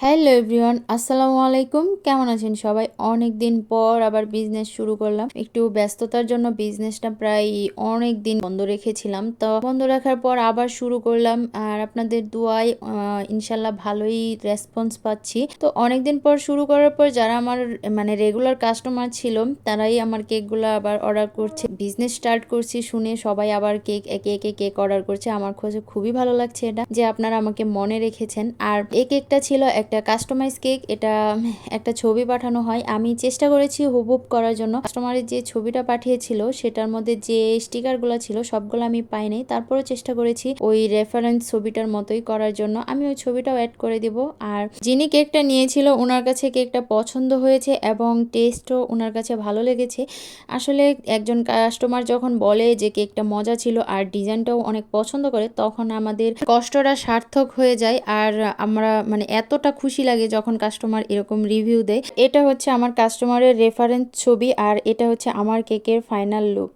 Hello everyone, আসসালামু আলাইকুম। কেমন আছেন সবাই? অনেক দিন পর আবার বিজনেস শুরু করলাম। একটু ব্যস্ততার জন্য বিজনেসটা প্রায় অনেক দিন বন্ধ রেখেছিলাম, তো বন্ধ রাখার পর আবার শুরু করলাম। আর আপনাদের দোয়ায় ইনশাল্লাহ ভালোই রেসপন্স পাচ্ছি। তো অনেক দিন পর শুরু করার পর যারা আমার মানে রেগুলার কাস্টমার ছিল তারাই আমার কেকগুলো আবার অর্ডার করছে। বিজনেস স্টার্ট করছি শুনে সবাই আবার কেক একে একে কেক অর্ডার করছে। আমার কাছে খুবই ভালো লাগছে এটা যে আপনারা আমাকে মনে রেখেছেন। আর এই কেকটা ছিল একটা কাস্টমাইজ কেক। এটা একটা ছবি পাঠানো হয়, আমি চেষ্টা করেছি হুবহুব করার জন্য। কাস্টমারের যে ছবিটা পাঠিয়েছিল সেটার মধ্যে যে স্টিকারগুলো ছিল সবগুলো আমি পাইনি, তারপরে চেষ্টা করেছি ওই রেফারেন্স ছবিটার মতোই করার জন্য। আমি ওই ছবিটাও অ্যাড করে দিব। আর যিনি কেকটা নিয়েছিল ওনার কাছে কেকটা পছন্দ হয়েছে এবং টেস্টও ওনার কাছে ভালো লেগেছে। আসলে একজন কাস্টমার যখন বলে যে কেকটা মজা ছিল আর ডিজাইনটাও অনেক পছন্দ করে, তখন আমাদের কষ্টটা সার্থক হয়ে যায়। আর আমরা মানে এতটা খুশি লাগে যখন কাস্টমার এরকম রিভিউ দেয়। এটা হচ্ছে আমার কাস্টমারের রেফারেন্স ছবি আর এটা হচ্ছে আমার কেকের ফাইনাল লুক।